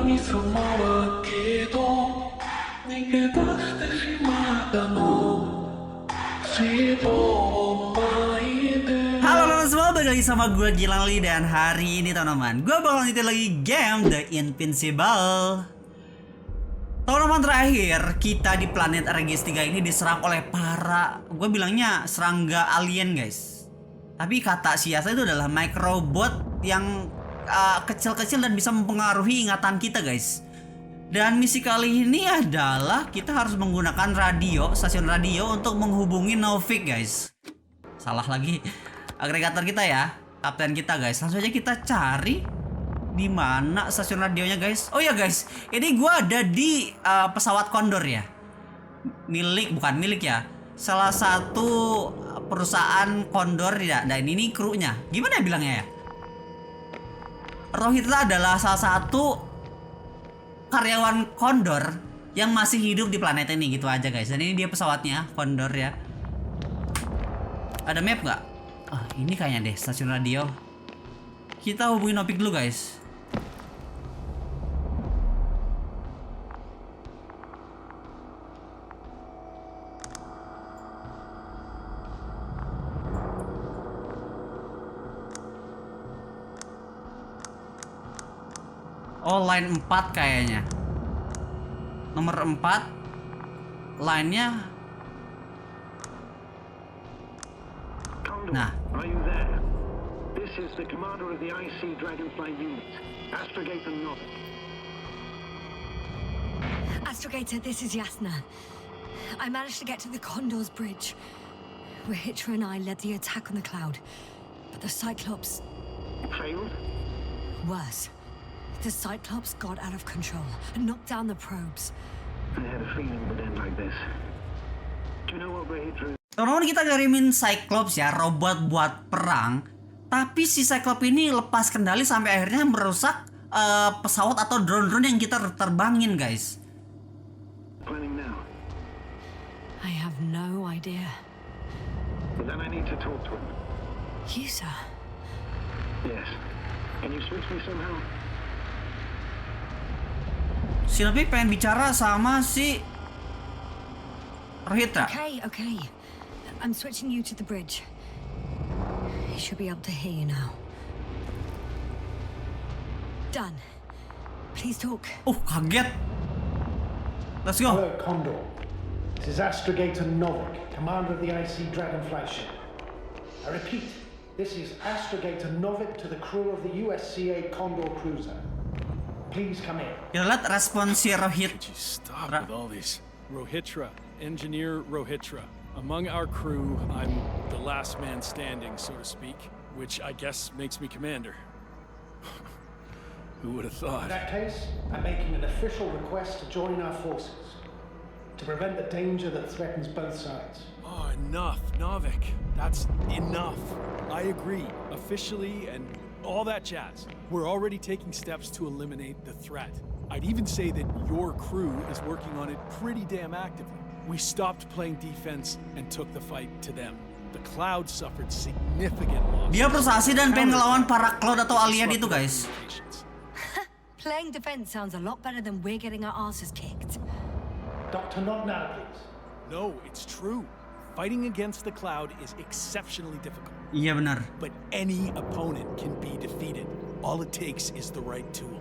Halo teman semua, balik lagi sama gue Gilang dan hari ini teman-teman gue bakal nyetir lagi game The Invincible. Teman-teman, terakhir kita di planet RGS 3 ini diserang oleh para, gue bilangnya serangga alien guys. Tapi kata siasa itu adalah microbot yang kecil-kecil dan bisa mempengaruhi ingatan kita guys. Dan misi kali ini adalah kita harus menggunakan radio, stasiun radio untuk menghubungi Novik guys. Salah lagi agregator kita ya, kapten kita guys. Langsung aja kita cari di mana stasiun radionya guys. Oh ya guys, ini gua ada di pesawat Condor ya. Bukan milik ya. Salah satu perusahaan Condor ya. Dan ini krunya. Gimana ya bilangnya ya? Rohitla adalah salah satu karyawan Condor yang masih hidup di planet ini, gitu aja guys. Dan ini dia pesawatnya Condor ya. Ada map nggak? Ini kayaknya deh stasiun radio. Kita hubungin Novik dulu guys. Oh, line 4 kayaknya. Nomor 4. Line-nya. Nah. Are you there? This is the commander of the IC Dragonfly unit, Astrogator Novik. Astrogator, this is Yasna. I managed to get to the Condor's bridge, where Hitra and I led the attack on the cloud. But the Cyclops... Failed? Worse. The Cyclops got out of control and knocked down the probes. I had a feeling it would end like this. Do you know what Hitra... Teman-teman, kita kirimin Cyclops ya, robot buat perang. Tapi si Cyclops ini lepas kendali sampai akhirnya merusak pesawat atau drone-drone yang kita terbangin guys. Planning now. I have no idea. But then I need to talk to him. You, sir? Yes. Can you switch me somehow? Si Novik pengen bicara sama si Rohitra. Okay. I'm switching you to the bridge. He should be able to hear you now. Done. Please talk. Oh, kaget. Let's go. Hello, Condor. This is Astrogator Novik, commander of the IC Dragonfly ship. I repeat, this is Astrogator Novik to the crew of the USCA Condor cruiser. Please come in. Kita lihat respon si Rohit. Could you stop with all these? Rohitra, Engineer Rohitra. Among our crew, I'm the last man standing, so to speak, which I guess makes me commander. Who would have thought? In that case, I'm making an official request to join our forces to prevent the danger that threatens both sides. Oh, enough, Novik. That's enough. I agree, officially, and all that jazz. We're already taking steps to eliminate the threat. I'd even say that your crew is working on it pretty damn actively. We stopped playing defense and took the fight to them. The cloud suffered significant loss. Dia frustasi dan pengen ngelawan para cloud atau alien itu guys. Playing defense sounds a lot better than we're getting our asses kicked. Doctor, not now, please. No, it's true. Fighting against the cloud is exceptionally difficult. Iya benar. But any opponent can be defeated. All it takes is the right tool.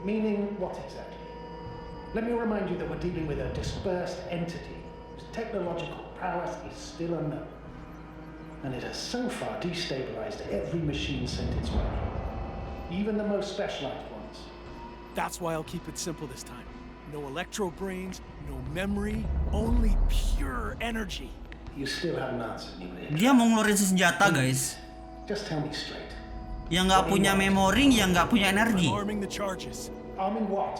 Meaning what exactly? Let me remind you that we're dealing with a dispersed entity whose technological prowess is still unknown. And it has so far destabilized every machine sent its way. Even the most specialized ones. That's why I'll keep it simple this time. No electro brains, no memory, only pure energy. You still haven't answered me. Dia mau ngeluarin senjata guys. Just tell me straight. Yang nggak punya memori, yang nggak punya energi. Arming the charges. Arming what?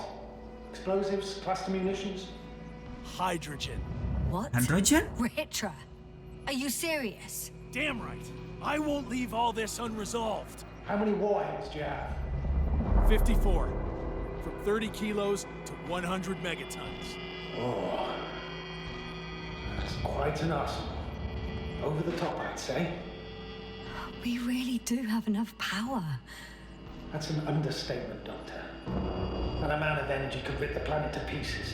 Explosives, cluster munitions? Hydrogen. What? Hydrogen? Ritra, are you serious? Damn right. I won't leave all this unresolved. How many warheads do you have? 54. From 30 kilos to 100 megatons. Oh, that's quite an arsenal. Over the top, I'd say. We really do have enough power. That's an understatement, Doctor. An amount of energy could rip the planet to pieces.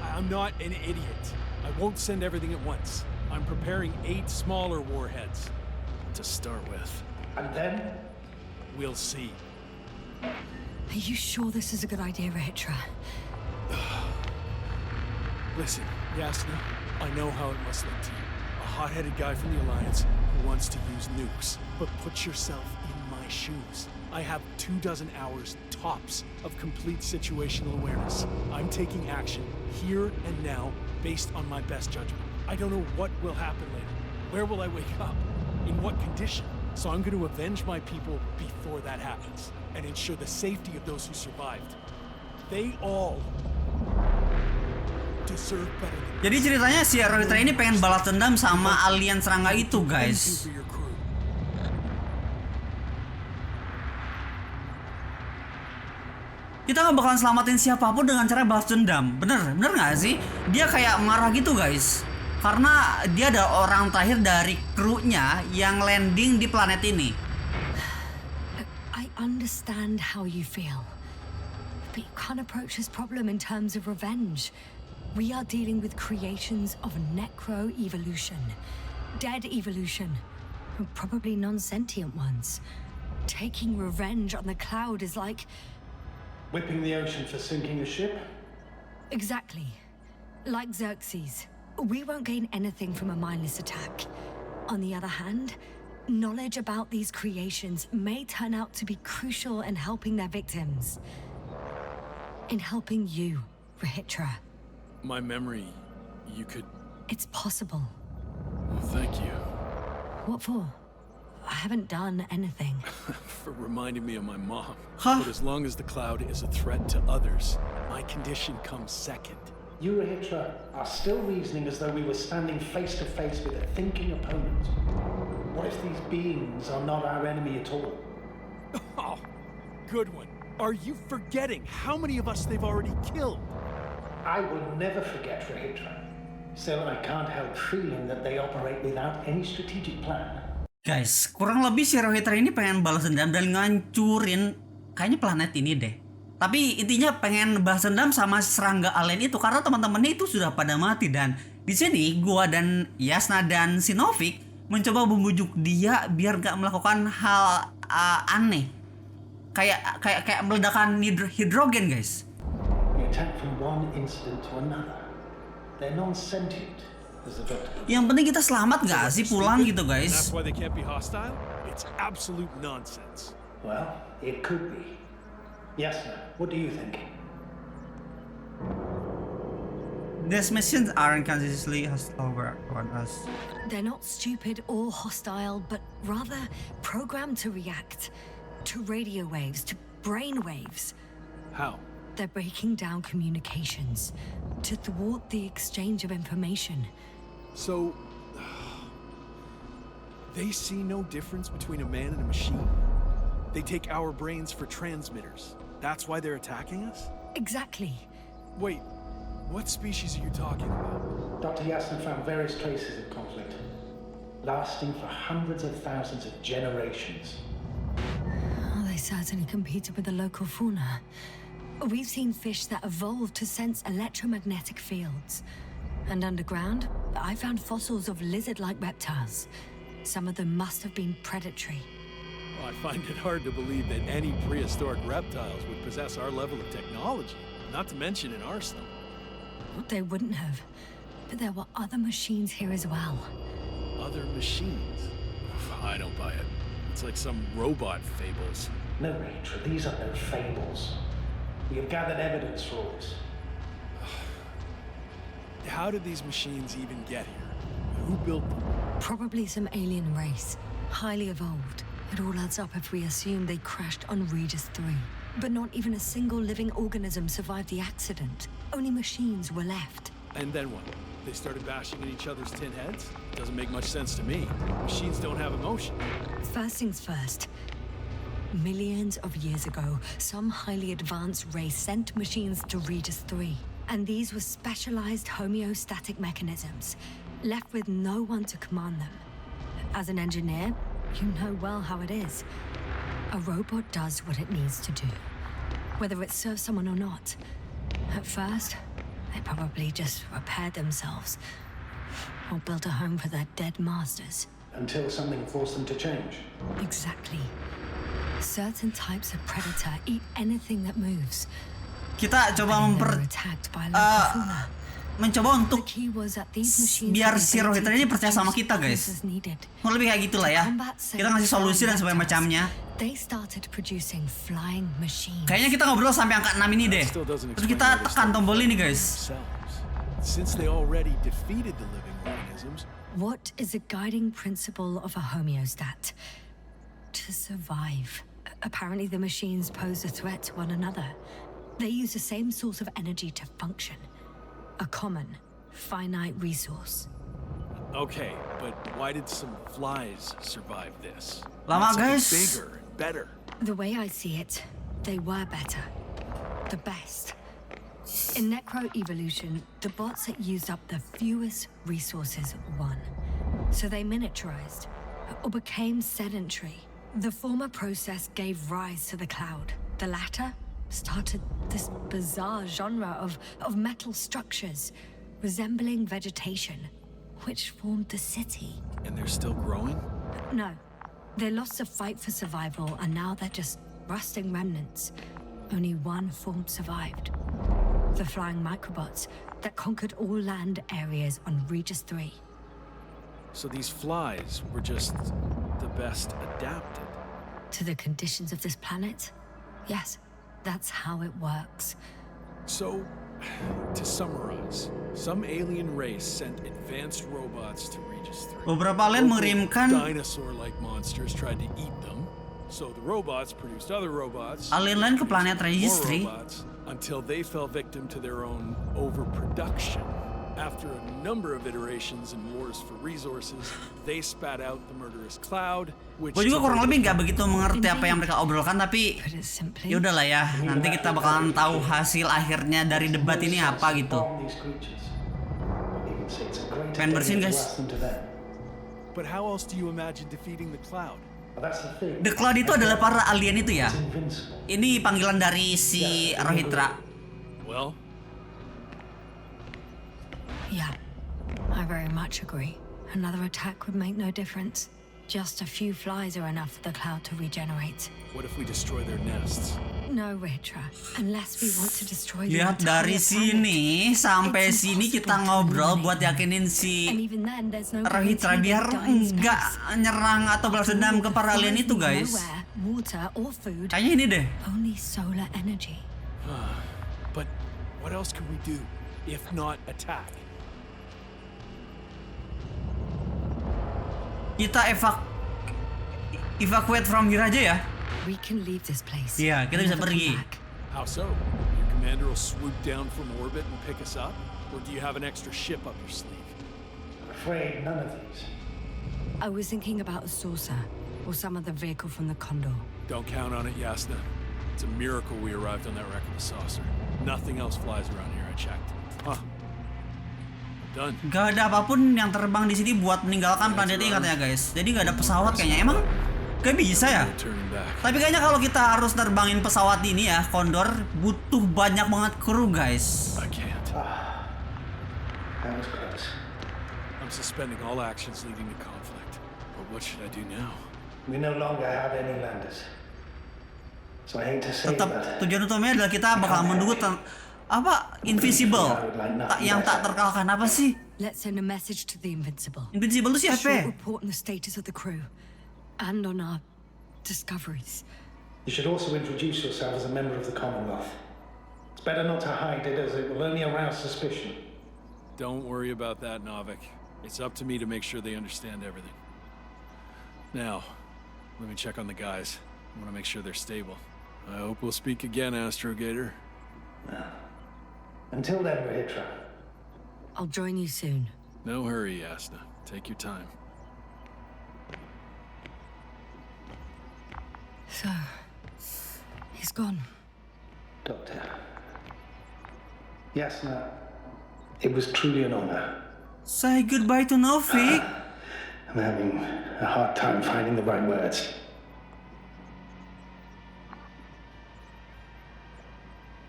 I'm not an idiot. I won't send everything at once. I'm preparing 8 smaller warheads to start with. And then? We'll see. Are you sure this is a good idea, Rahitra? Listen, Yasna, I know how it must look to you. A hot-headed guy from the Alliance who wants to use nukes. But put yourself in my shoes. I have 24 hours tops of complete situational awareness. I'm taking action here and now based on my best judgment. I don't know what will happen later. Where will I wake up? In what condition? So I'm going to avenge my people before that happens and ensure the safety of those who survived. They all deserve better than Jadi ceritanya si Rahitra ini pengen balas dendam sama alien serangga itu, guys. for your crew. Kita nggak bakalan selamatin siapapun dengan cara balas dendam. Bener nggak sih? Dia kayak marah gitu, guys. Karena dia ada orang terakhir dari krunya yang landing di planet ini. I understand how you feel. But you can't approach this problem in terms of revenge. We are dealing with creations of necro-evolution. Dead evolution. Probably non-sentient ones. Taking revenge on the cloud is like... Whipping the ocean for sinking a ship? Exactly. Like Xerxes. We won't gain anything from a mindless attack. On the other hand, knowledge about these creations may turn out to be crucial in helping their victims. In helping you, Rahitra. My memory, you could... It's possible. Well, thank you What for? I haven't done anything. for reminding me of my mom. Huh? But as long as the cloud is a threat to others, my condition comes second. You, Rahitra, are still reasoning as though we were standing face to face with a thinking opponent. What if these beings are not our enemy at all? Oh, good one. Are you forgetting how many of us they've already killed? I will never forget, Rahitra. Still, I can't help feeling that they operate without any strategic plan. Guys, kurang lebih si Rahitra ini pengen balas dendam dan ngancurin kayaknya planet ini deh. Tapi intinya pengen balas dendam sama serangga alien itu karena teman-temannya itu sudah pada mati. Dan di sini gua dan Yasna dan Sinovik mencoba membujuk dia biar gak melakukan hal aneh. Kayak meledakan hidrogen, guys. We attack from one incident to another. They're non-sentient, as the doctor puts it. Yang penting kita selamat gak sih pulang gitu, And guys. that's why they can't be hostile? It's absolute nonsense. Well, it could be. Yasna, what do you think? These machines aren't consciously hostile on us. They're not stupid or hostile, but rather programmed to react to radio waves, to brain waves. How? They're breaking down communications to thwart the exchange of information. So... they see no difference between a man and a machine? They take our brains for transmitters. That's why they're attacking us? Exactly. Wait, what species are you talking about? Dr. Yasna found various traces of conflict, lasting for hundreds of thousands of generations. Oh, they certainly competed with the local fauna. We've seen fish that evolved to sense electromagnetic fields. And underground, I found fossils of lizard-like reptiles. Some of them must have been predatory. Well, I find it hard to believe that any prehistoric reptiles would possess our level of technology, not to mention an arsenal. They wouldn't have. But there were other machines here as well. Other machines? I don't buy it. It's like some robot fables. No, Rachel, these are no fables. We have gathered evidence for all this. How did these machines even get here? Who built them? Probably some alien race. Highly evolved. It all adds up if we assume they crashed on Regis 3. But not even a single living organism survived the accident. Only machines were left. And then what? They started bashing at each other's tin heads? Doesn't make much sense to me. Machines don't have emotion. First things first. Millions of years ago, some highly advanced race sent machines to Regis 3. And these were specialized homeostatic mechanisms, left with no one to command them. As an engineer, you know well how it is. A robot does what it needs to do. whether it serves someone or not. At first, they probably just repaired themselves or built a home for their dead masters. Until something forced them to change. Exactly. Certain types of predator eat anything that moves. Kita coba And they were attacked by local fauna. mencoba The untuk key was that these machines biar had si the Rohitra ability ini to percaya sama produce kita, guys. weapons as needed. Mau lebih kayak gitulah ya. Kita ngasih solusi dan sebagainya macamnya. They started producing flying machines. Kayaknya kita ngobrol sampai angka 6 ini deh. Still doesn't Terus explain kita how they tekan started tombol ini, fighting guys. themselves. Since they already defeated the living organisms, What is a guiding principle of a homeostat? To survive. Apparently the machines pose a threat to one another. They use the same source of energy to function. A common, finite resource. okay, but why did some flies survive this? Lama, Not something guys. Bigger and better. The way I see it, they were better. The best. In necroevolution, the bots that used up the fewest resources won. So they miniaturized, or became sedentary. The former process gave rise to the cloud. The latter started this bizarre genre of metal structures, resembling vegetation, which formed the city. And they're still growing? No. They lost the fight for survival, and now they're just rusting remnants. Only one form survived. The flying microbots that conquered all land areas on Regis 3. So these flies were just the best adapted. To the conditions of this planet? Yes, that's how it works. So, to summarize, some alien race sent advanced robots to Regis 3. Beberapa alien mengirimkan Dinosaur-like monsters tried to eat them, so the robots produced other robots. alien lain ke planet More Regis 3. robots, until they fell victim to their own overproduction. After a number of iterations and wars for resources, they spat out the murderous cloud, which Gue juga took kurang over lebih nggak begitu mengerti apa yang mereka obrolkan, tapi Put it simply, ya udahlah ya. Nanti kita bakalan tahu hasil akhirnya dari debat ini apa gitu. Harm these creatures. But you can see it's a greater Pengen bersihin, danger to guys. us than to them. But how else do you imagine defeating the cloud? But that's the thing. The Cloud itu adalah para alien itu ya. It's invincible. Ini panggilan dari si Rohitra. Well, yeah, I very much agree. Another attack would make no difference. Just a few flies are enough for the cloud to regenerate. what if we destroy their nests? No, Ritra, unless we want to destroy the Lihat entire dari planet. sini sampai It's sini kita impossible to ngobrol eliminate buat them. yakinin And si even then, there's no Rohitra guarantee biar they'll die in enggak space. nyerang atau balas dendam ke para alien itu, guys. Nowhere, water or food, Kayaknya ini deh. only solar energy. But what else could we do if not attack? Kita evacuate from here aja ya. We can leave this place. Iya, kita and bisa never come pergi. back. How so? Your commander will swoop down from orbit and pick us up? Or do you have an extra ship up your sleeve? I'm afraid none of these. I was thinking about a saucer or some other vehicle from the Condor. Don't count on it, Yasna. It's a miracle we arrived on that wreck of a saucer. Nothing else flies around here, I checked. Huh. I'm done. Gak ada apapun yang terbang di sini buat meninggalkan planet ini katanya, guys. Jadi gak ada pesawat kayaknya. Emang gak bisa ya? No turning back. Tapi kayaknya kalau kita harus terbangin pesawat ini ya, Condor butuh banyak banget kru, guys. I can't. That was close. I'm suspending all actions leading to conflict. But what should I do now? We no longer have any landers. So I hate to say it, Tetap but tujuan utamanya adalah kita bakal menunggu Invincible yang tak terkalahkan. Apa sih? Let's send a message to the Invincible. Invincible itu A short siapa? report on the status of the crew and on our discoveries. you should also introduce yourself as a member of the Commonwealth. It's better not to hide it, as it will only arouse suspicion. Don't worry about that, Novik. It's up to me to make sure they understand everything. Now, let me check on the guys. I want to make sure they're stable. I hope we'll speak again, Astrogator. Until then, Rahitra. I'll join you soon. No hurry, Yasna. Take your time. So, he's gone. Doctor. Yasna, it was truly an honor. Say goodbye to Novik. I'm having a hard time finding the right words.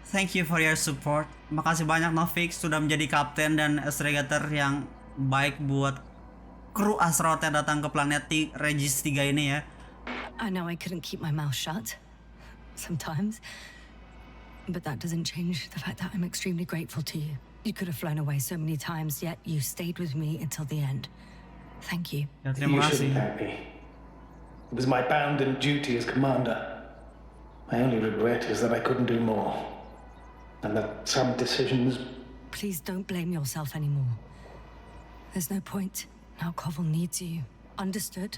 Thank you for your support. Makasih banyak Novik sudah menjadi kapten dan aggregator yang baik buat kru Astronot yang datang ke planet Regis 3 ini ya. I know I couldn't keep my mouth shut sometimes, but that doesn't change the fact that I'm extremely grateful to you. You could have flown away so many times, yet you stayed with me until the end. Thank you. Ya, terima You kasih. shouldn't thank me. It was my bounden duty as commander. My only regret is that I couldn't do more, and that some decisions. Please don't blame yourself anymore. There's no point. Now Koval needs you. Understood?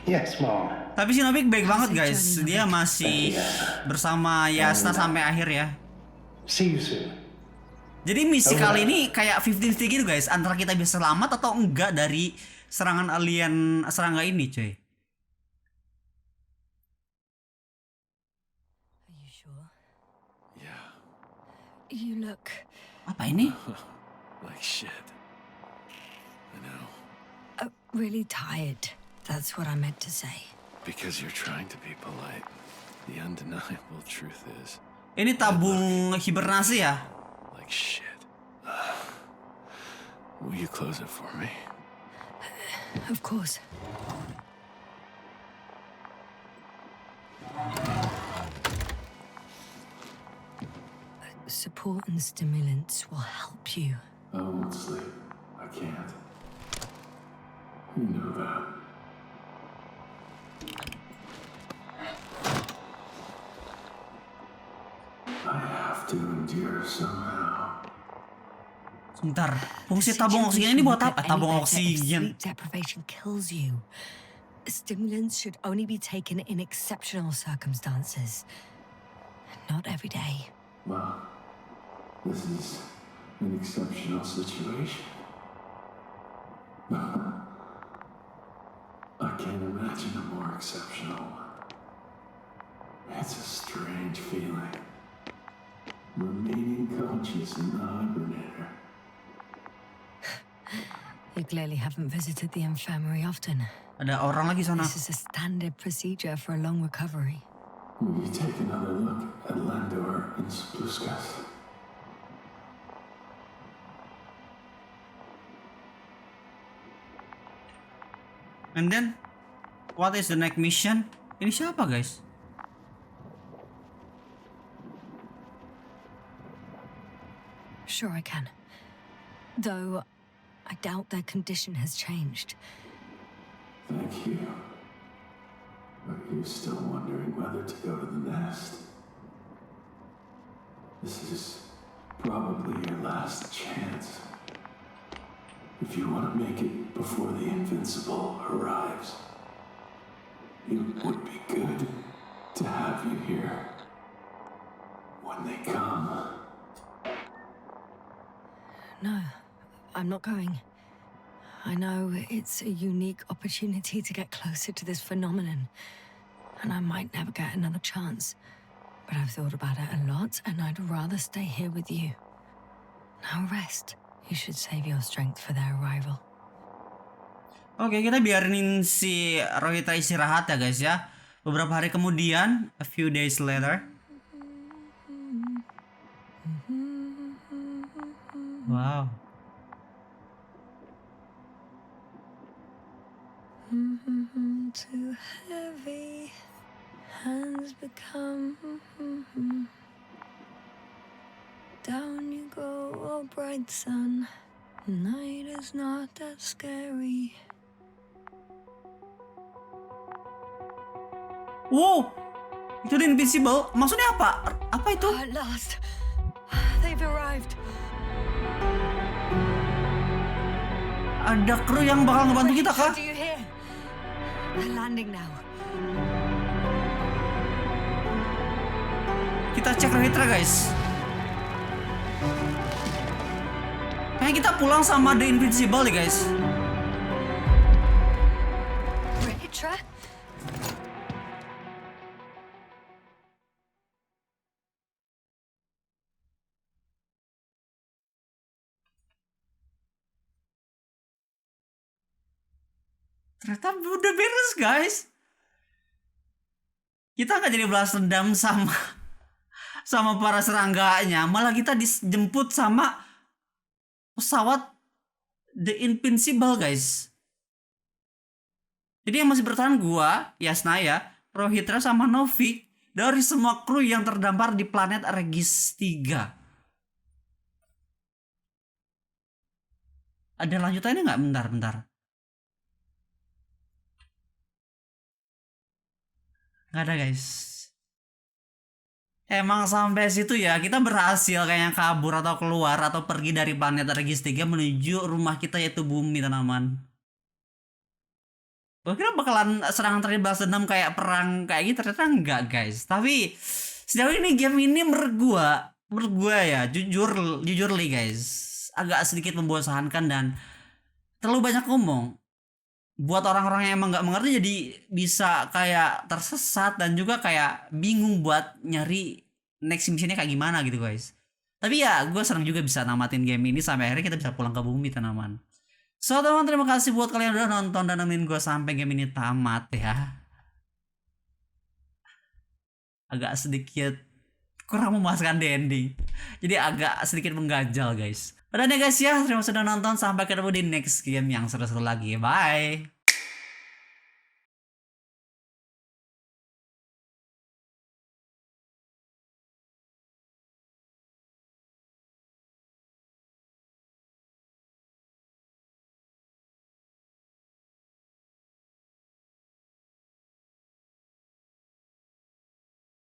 Yes, Mom. Tapi si Novik baik banget Asik guys. journey, Dia masih bersama Yasna sampai akhir ya. See you soon. Jadi misi kali ini kayak 50-50 gitu guys, antara kita bisa selamat atau enggak dari serangan alien serangga ini cuy. Are you sure? Yeah, You look... Apa ini? like shit. I know. really tired. That's what I meant to say. Because you're trying to be polite. The undeniable truth is, Ini tabung hibernasi ya? like shit. Will you close it for me? Of course. Support and stimulants will help you. I won't sleep. I can't. You know that. I have to endure somehow. Sebentar, fungsi tabung oksigen ini buat apa? Tabung oksigen. Sleep deprivation kills you. Stimulants should only be taken in exceptional circumstances. Not every day. Well, this is an exceptional situation. I can't imagine a more exceptional one. It's a strange feeling. Remaining conscious in the hibernator. You clearly haven't visited the infirmary often. Ada orang lagi sana. This is a standard procedure for a long recovery. Will you take another look at Landor and Spluskas? And then, what is the next mission? Ini siapa guys? Sure I can. Though, I doubt their condition has changed. Thank you. But you're still wondering whether to go to the nest. This is probably your last chance. If you want to make it before the Invincible arrives, it would be good to have you here when they come. No, I'm not going. I know it's a unique opportunity to get closer to this phenomenon, and I might never get another chance. But I've thought about it a lot, and I'd rather stay here with you. Now rest. You should save your strength for their arrival. Oke, kita biarin si Rohita istirahat ya guys ya. Beberapa hari kemudian, a few days later. Wow. Too heavy, hands become. Down you go, oh bright sun. Night is not that scary. Wow, itu The Invincible. Maksudnya apa? Apa itu? At last, they've arrived. Ada kru yang bakal ngebantu kita kah? Do you hear? They're landing now. Kita cek Rohitra guys. Kayaknya kita pulang sama The Invincible nih guys. Ritra? Ternyata udah beres guys. Kita nggak jadi balas dendam sama sama para serangganya, malah kita dijemput sama pesawat The Invincible, guys. Jadi yang masih bertahan gua, Yasnaya, Rohitra sama Novik dari semua kru yang terdampar di planet Regis 3. Ada lanjutannya nggak? Bentar. Nggak ada, guys. Emang sampai situ ya kita berhasil kayaknya kabur atau keluar atau pergi dari planet Regis 3 menuju rumah kita yaitu bumi, teman-teman. Gue kira bakalan serangan terakhir balas dendam kayak perang kayak gitu, ternyata enggak, guys. Tapi sejauh ini game ini menurut gua ya jujur li, guys, agak sedikit membosankan dan terlalu banyak ngomong. Buat orang-orang yang emang nggak mengerti jadi bisa kayak tersesat dan juga kayak bingung buat nyari next missionnya kayak gimana gitu, guys. Tapi ya gue senang juga bisa namatin game ini sampai akhirnya kita bisa pulang ke bumi, teman-teman. So teman, terima kasih buat kalian udah nonton dan nemenin gue sampai game ini tamat ya. Agak sedikit kurang memuaskan di ending, jadi agak sedikit mengganjal, guys. Udah deh, guys ya, terima kasih sudah nonton. Sampai ketemu di next game yang seru-seru lagi. Bye.